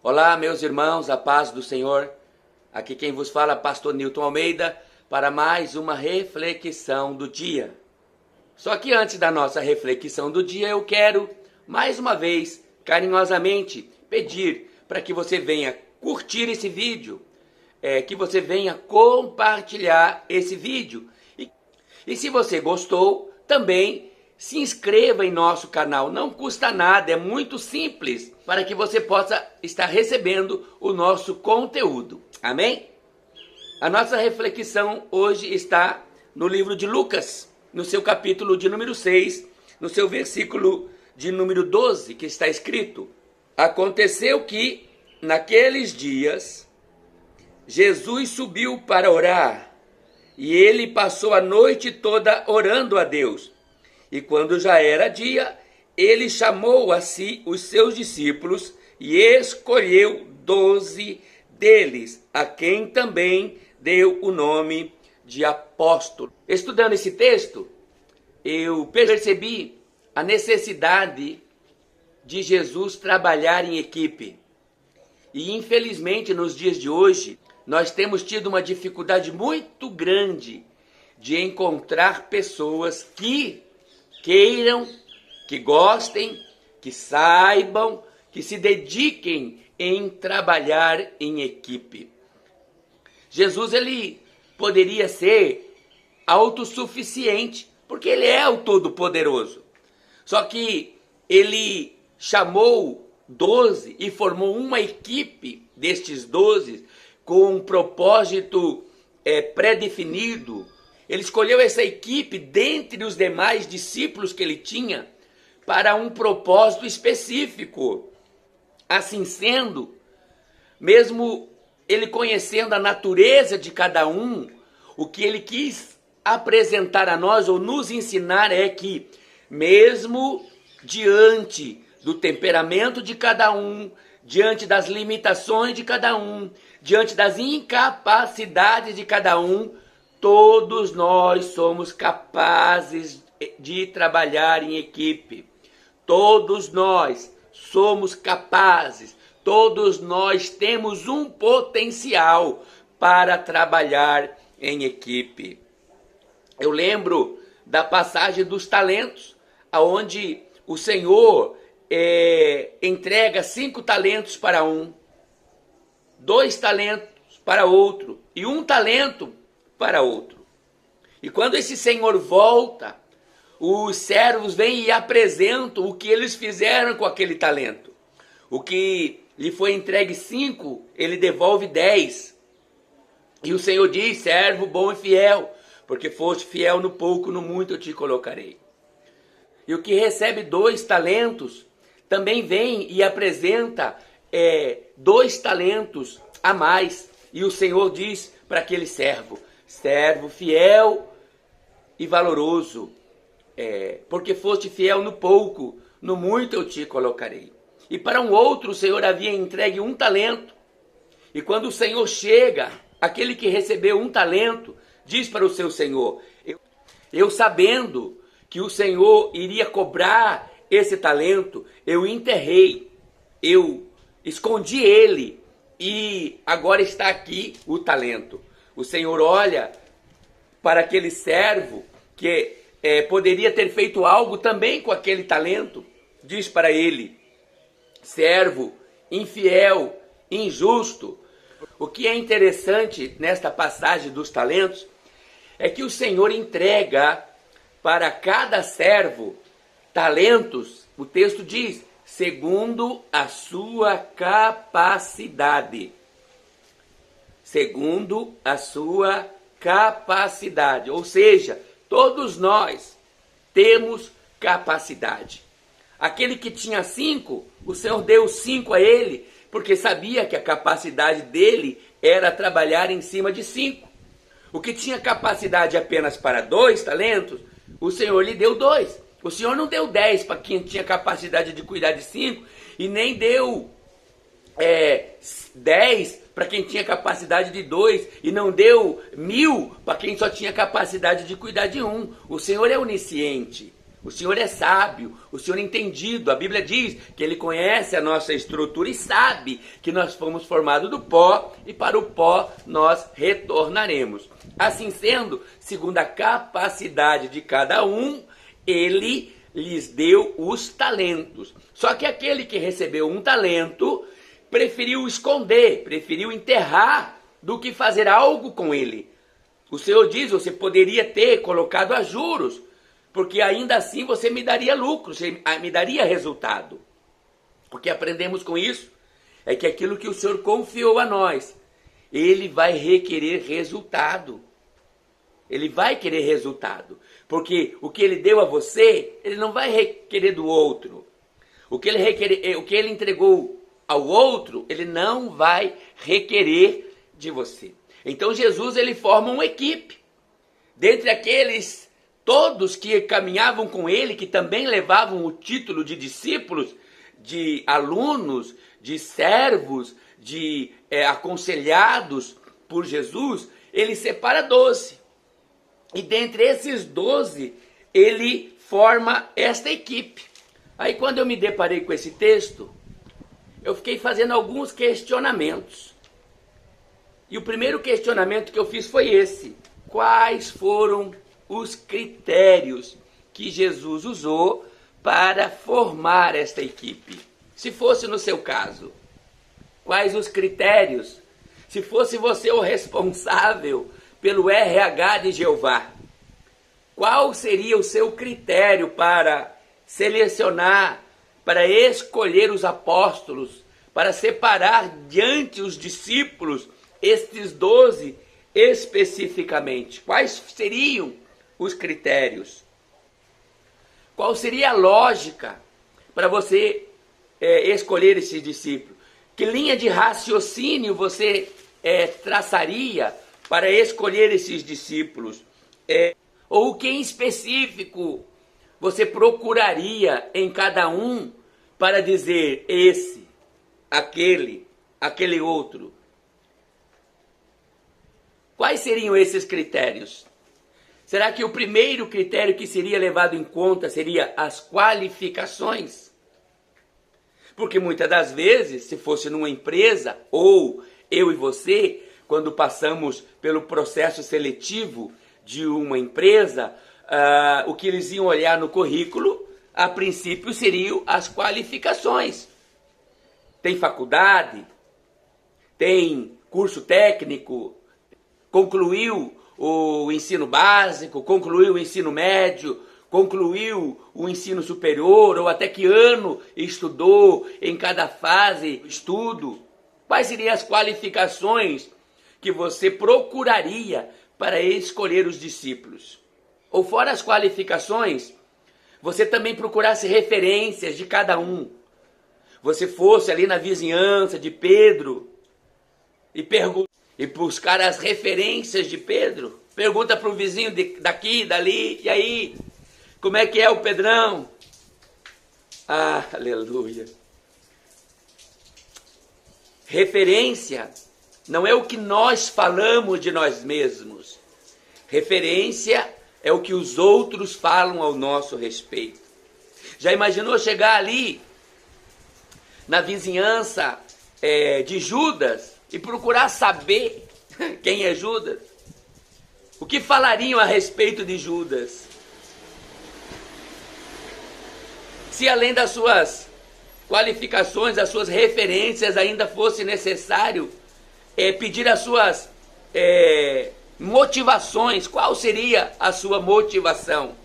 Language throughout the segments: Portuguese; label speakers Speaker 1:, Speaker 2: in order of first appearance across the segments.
Speaker 1: Olá, meus irmãos, a paz do Senhor. Aqui quem vos fala, Pastor Newton Almeida, para mais uma reflexão do dia. Só que antes da nossa reflexão do dia, eu quero, mais uma vez, carinhosamente, pedir para que você venha curtir esse vídeo, que você venha compartilhar esse vídeo. E se você gostou, também se inscreva em nosso canal, não custa nada, é muito simples, para que você possa estar recebendo o nosso conteúdo. Amém? A nossa reflexão hoje está no livro de Lucas, no seu capítulo de número 6, no seu versículo de número 12, que está escrito: Aconteceu que, naqueles dias, Jesus subiu para orar, e ele passou a noite toda orando a Deus. E quando já era dia, ele chamou a si os seus discípulos e escolheu 12 deles, a quem também deu o nome de apóstolo. Estudando esse texto, eu percebi a necessidade de Jesus trabalhar em equipe. E infelizmente nos dias de hoje, nós temos tido uma dificuldade muito grande de encontrar pessoas que queiram, que gostem, que saibam, que se dediquem em trabalhar em equipe. Jesus, ele poderia ser autossuficiente, porque ele é o Todo-Poderoso. Só que ele chamou 12 e formou uma equipe destes 12 com um propósito pré-definido. Ele escolheu essa equipe dentre os demais discípulos que ele tinha para um propósito específico. Assim sendo, mesmo ele conhecendo a natureza de cada um, o que ele quis apresentar a nós ou nos ensinar é que, mesmo diante do temperamento de cada um, diante das limitações de cada um, diante das incapacidades de cada um, todos nós somos capazes de trabalhar em equipe. Todos nós somos capazes. Todos nós temos um potencial para trabalhar em equipe. Eu lembro da passagem dos talentos, onde o Senhor entrega 5 talentos para um, 2 talentos para outro e 1 talento para outro. E quando esse Senhor volta, os servos vêm e apresentam o que eles fizeram com aquele talento. O que lhe foi entregue 5, ele devolve 10. E o Senhor diz: servo bom e fiel, porque foste fiel no pouco, no muito eu te colocarei. E o que recebe 2 talentos, também vem e apresenta 2 talentos a mais. E o Senhor diz para aquele servo: servo fiel e valoroso, porque foste fiel no pouco, no muito eu te colocarei. E para um outro o Senhor havia entregue 1 talento. E quando o Senhor chega, aquele que recebeu 1 talento, diz para o seu Senhor: eu sabendo que o Senhor iria cobrar esse talento, eu enterrei, eu escondi ele, e agora está aqui o talento. O Senhor olha para aquele servo que poderia ter feito algo também com aquele talento. Diz para ele: servo infiel, injusto. O que é interessante nesta passagem dos talentos é que o Senhor entrega para cada servo talentos. O texto diz: segundo a sua capacidade. Segundo a sua capacidade. Ou seja, todos nós temos capacidade. Aquele que tinha 5, o Senhor deu 5 a ele, porque sabia que a capacidade dele era trabalhar em cima de 5. O que tinha capacidade apenas para 2 talentos, o Senhor lhe deu 2. O Senhor não deu 10 para quem tinha capacidade de cuidar de 5, e nem deu 10 para quem tinha capacidade de 2, e não deu 1000 para quem só tinha capacidade de cuidar de 1. O Senhor é onisciente. O Senhor é sábio, o Senhor é entendido. A Bíblia diz que Ele conhece a nossa estrutura e sabe que nós fomos formados do pó e para o pó nós retornaremos. Assim sendo, segundo a capacidade de cada um, Ele lhes deu os talentos. Só que aquele que recebeu um talento preferiu esconder, preferiu enterrar do que fazer algo com ele. O Senhor diz, você poderia ter colocado a juros, porque ainda assim você me daria lucro, você me daria resultado. O que aprendemos com isso é que aquilo que o Senhor confiou a nós, Ele vai requerer resultado. Ele vai querer resultado. Porque o que Ele deu a você, Ele não vai requerer do outro. O que Ele entregou ao outro, Ele não vai requerer de você. Então Jesus, Ele forma uma equipe. Dentre aqueles todos que caminhavam com Ele, que também levavam o título de discípulos, de alunos, de servos, de aconselhados por Jesus, Ele separa 12. E dentre esses 12, Ele forma esta equipe. Aí quando eu me deparei com esse texto, eu fiquei fazendo alguns questionamentos. E o primeiro questionamento que eu fiz foi esse: quais foram os critérios que Jesus usou para formar esta equipe? Se fosse no seu caso, quais os critérios? Se fosse você o responsável pelo RH de Jeová, qual seria o seu critério para selecionar, para escolher os apóstolos, para separar diante os discípulos estes 12 especificamente? Quais seriam os critérios? Qual seria a lógica para você escolher esses discípulos? Que linha de raciocínio você traçaria para escolher esses discípulos? Ou o que em específico você procuraria em cada um para dizer esse, aquele outro? Quais seriam esses critérios? Será que o primeiro critério que seria levado em conta seria as qualificações? Porque muitas das vezes, se fosse numa empresa, ou eu e você, quando passamos pelo processo seletivo de uma empresa, o que eles iam olhar no currículo, a princípio, seriam as qualificações. Tem faculdade? Tem curso técnico? Concluiu o ensino básico? Concluiu o ensino médio? Concluiu o ensino superior? Ou até que ano estudou em cada fase do estudo? Quais seriam as qualificações que você procuraria para escolher os discípulos? Ou fora as qualificações, você também procurasse referências de cada um. Você fosse ali na vizinhança de Pedro e buscar as referências de Pedro. Pergunta para o vizinho daqui, dali, e aí, como é que é o Pedrão? Ah, aleluia. Referência não é o que nós falamos de nós mesmos. Referência é o que os outros falam ao nosso respeito. Já imaginou chegar ali na vizinhança de Judas e procurar saber quem é Judas? O que falariam a respeito de Judas? Se além das suas qualificações, as suas referências, ainda fosse necessário pedir as suas motivações, qual seria a sua motivação?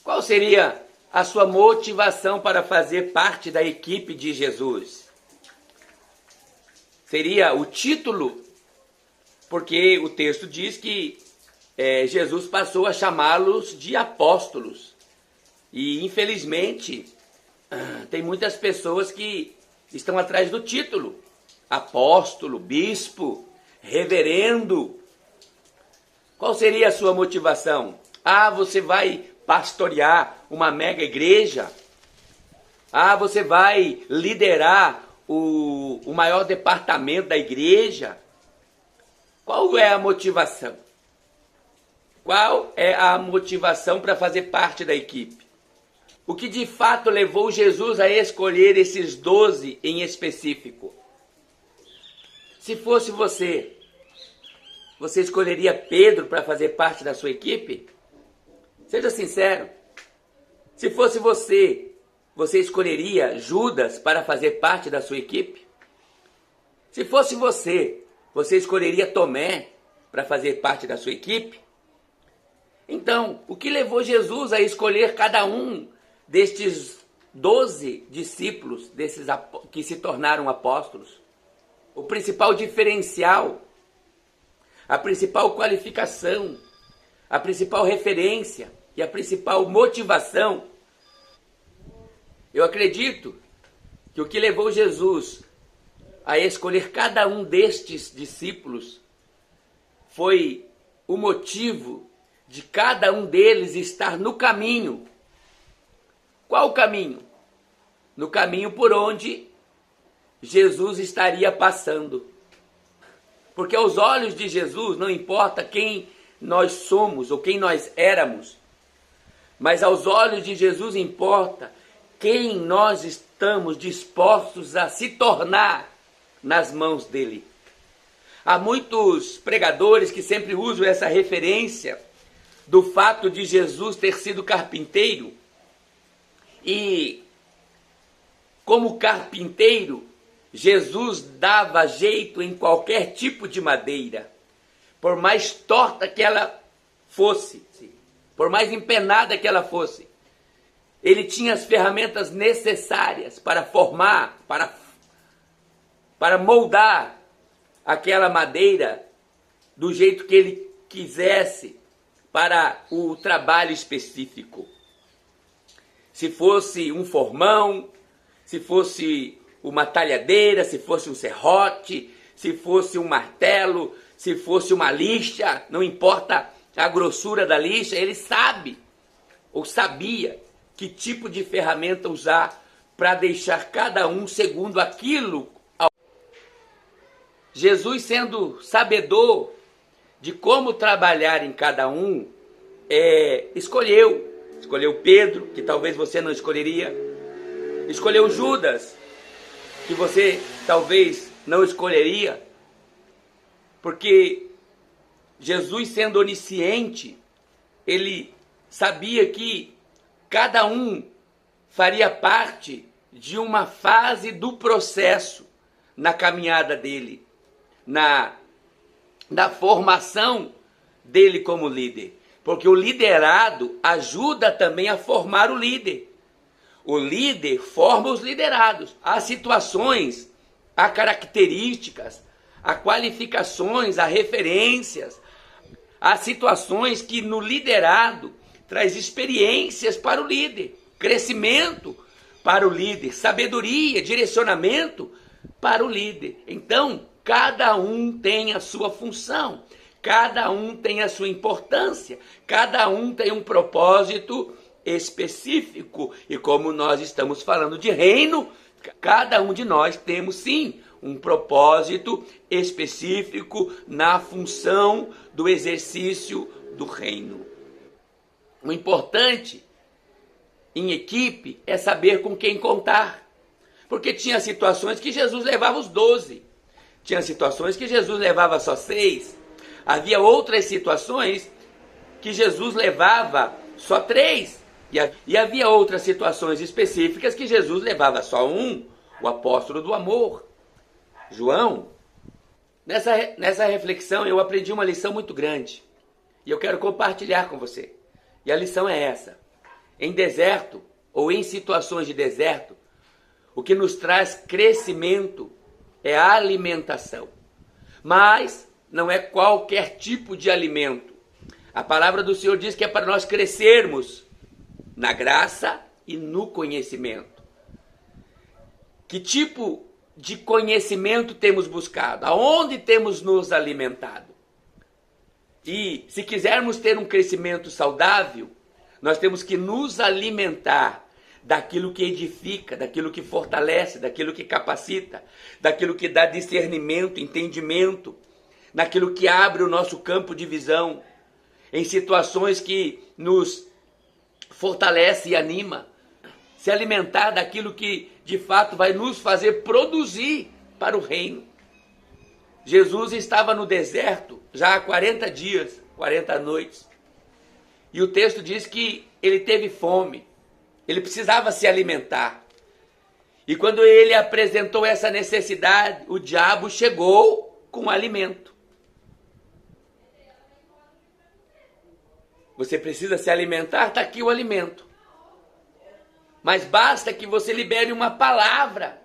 Speaker 1: Qual seria a sua motivação para fazer parte da equipe de Jesus? Seria o título? Porque o texto diz que Jesus passou a chamá-los de apóstolos. E infelizmente tem muitas pessoas que estão atrás do título: apóstolo, bispo, reverendo. Qual seria a sua motivação? Ah, você vai pastorear uma mega igreja? Ah, você vai liderar o maior departamento da igreja? Qual é a motivação? Qual é a motivação para fazer parte da equipe? O que de fato levou Jesus a escolher esses 12 em específico? Se fosse você escolheria Pedro para fazer parte da sua equipe? Seja sincero. Se fosse você escolheria Judas para fazer parte da sua equipe? Se fosse você escolheria Tomé para fazer parte da sua equipe? Então, o que levou Jesus a escolher cada um destes 12 discípulos, desses que se tornaram apóstolos? O principal diferencial, a principal qualificação, a principal referência e a principal motivação, eu acredito que o que levou Jesus a escolher cada um destes discípulos foi o motivo de cada um deles estar no caminho. Qual o caminho? No caminho por onde Jesus estaria passando. Porque aos olhos de Jesus não importa quem nós somos ou quem nós éramos, mas aos olhos de Jesus importa quem nós estamos dispostos a se tornar nas mãos dele. Há muitos pregadores que sempre usam essa referência do fato de Jesus ter sido carpinteiro e, como carpinteiro, Jesus dava jeito em qualquer tipo de madeira, por mais torta que ela fosse, por mais empenada que ela fosse. Ele tinha as ferramentas necessárias para formar, para moldar aquela madeira do jeito que ele quisesse para o trabalho específico. Se fosse um formão, se fosse uma talhadeira, se fosse um serrote, se fosse um martelo, se fosse uma lixa, não importa a grossura da lixa, ele sabe ou sabia que tipo de ferramenta usar para deixar cada um segundo aquilo. Jesus, sendo sabedor de como trabalhar em cada um, escolheu Pedro, que talvez você não escolheria, escolheu Judas, que você talvez não escolheria, porque Jesus, sendo onisciente, ele sabia que cada um faria parte de uma fase do processo na caminhada dele, na formação dele como líder. Porque o liderado ajuda também a formar o líder. O líder forma os liderados. Há situações, há características, há qualificações, há referências, há situações que no liderado traz experiências para o líder, crescimento para o líder, sabedoria, direcionamento para o líder. Então, cada um tem a sua função, cada um tem a sua importância, cada um tem um propósito específico. E como nós estamos falando de reino, cada um de nós temos sim um propósito específico na função do exercício do reino. O importante em equipe é saber com quem contar. Porque tinha situações que Jesus levava os 12. Tinha situações que Jesus levava só 6. Havia outras situações que Jesus levava só 3. E havia outras situações específicas que Jesus levava só 1. O apóstolo do amor, João. Nessa reflexão eu aprendi uma lição muito grande. E eu quero compartilhar com você. E a lição é essa: em deserto ou em situações de deserto, o que nos traz crescimento é a alimentação. Mas não é qualquer tipo de alimento. A palavra do Senhor diz que é para nós crescermos na graça e no conhecimento. Que tipo de conhecimento temos buscado? Aonde temos nos alimentado? E se quisermos ter um crescimento saudável, nós temos que nos alimentar daquilo que edifica, daquilo que fortalece, daquilo que capacita, daquilo que dá discernimento, entendimento, daquilo que abre o nosso campo de visão. em situações que nos fortalece e anima, se alimentar daquilo que de fato vai nos fazer produzir para o reino. Jesus estava no deserto já há 40 dias, 40 noites. E o texto diz que ele teve fome, ele precisava se alimentar. E quando ele apresentou essa necessidade, o diabo chegou com alimento. Você precisa se alimentar, está aqui o alimento. Mas basta que você libere uma palavra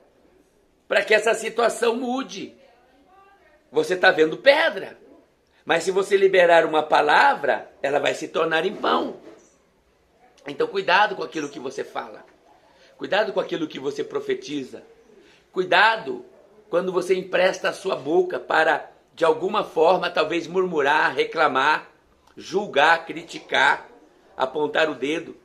Speaker 1: para que essa situação mude. Você está vendo pedra, mas se você liberar uma palavra, ela vai se tornar em pão. Então cuidado com aquilo que você fala. Cuidado com aquilo que você profetiza. Cuidado quando você empresta a sua boca para, de alguma forma, talvez murmurar, reclamar, julgar, criticar, apontar o dedo.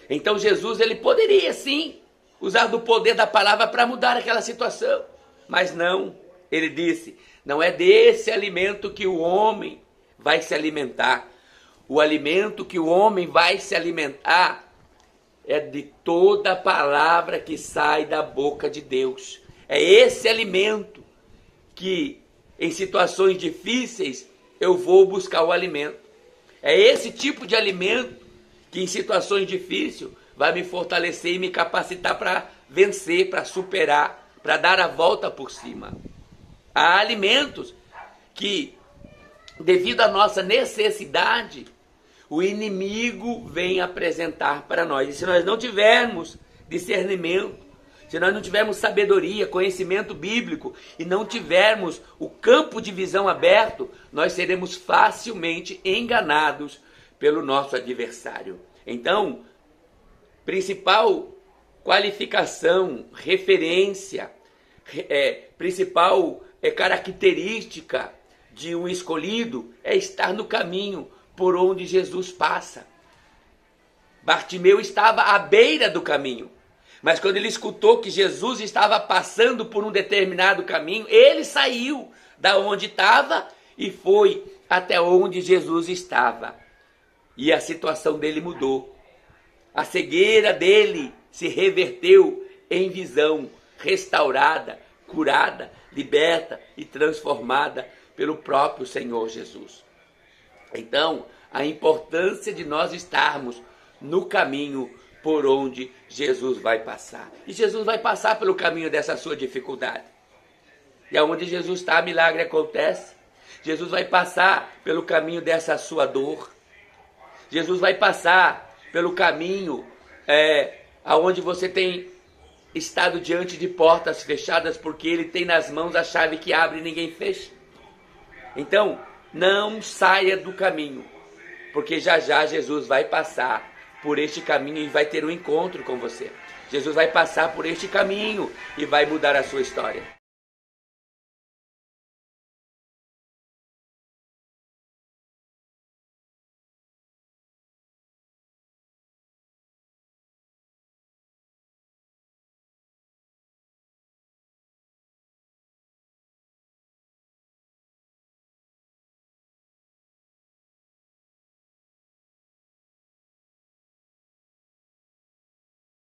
Speaker 1: Então Jesus, ele poderia sim usar do poder da palavra para mudar aquela situação. Mas não, ele disse, não é desse alimento que o homem vai se alimentar. O alimento que o homem vai se alimentar é de toda a palavra que sai da boca de Deus. É esse alimento que, em situações difíceis, eu vou buscar o alimento. É esse tipo de alimento que, em situações difíceis, vai me fortalecer e me capacitar para vencer, para superar, para dar a volta por cima. Há alimentos que, devido à nossa necessidade, o inimigo vem apresentar para nós. E se nós não tivermos discernimento, se nós não tivermos sabedoria, conhecimento bíblico e não tivermos o campo de visão aberto, nós seremos facilmente enganados pelo nosso adversário. Então, principal qualificação, referência, principal característica de um escolhido é estar no caminho por onde Jesus passa. Bartimeu estava à beira do caminho, mas quando ele escutou que Jesus estava passando por um determinado caminho, ele saiu da onde estava e foi até onde Jesus estava. E a situação dele mudou. A cegueira dele se reverteu em visão, restaurada, curada, liberta e transformada pelo próprio Senhor Jesus. Então, a importância de nós estarmos no caminho por onde Jesus vai passar. E Jesus vai passar pelo caminho dessa sua dificuldade. E aonde Jesus está, milagre acontece. Jesus vai passar pelo caminho dessa sua dor. Jesus vai passar pelo caminho aonde você tem estado diante de portas fechadas, porque Ele tem nas mãos a chave que abre e ninguém fecha. Então, não saia do caminho, porque já já Jesus vai passar por este caminho e vai ter um encontro com você. Jesus vai passar por este caminho e vai mudar a sua história.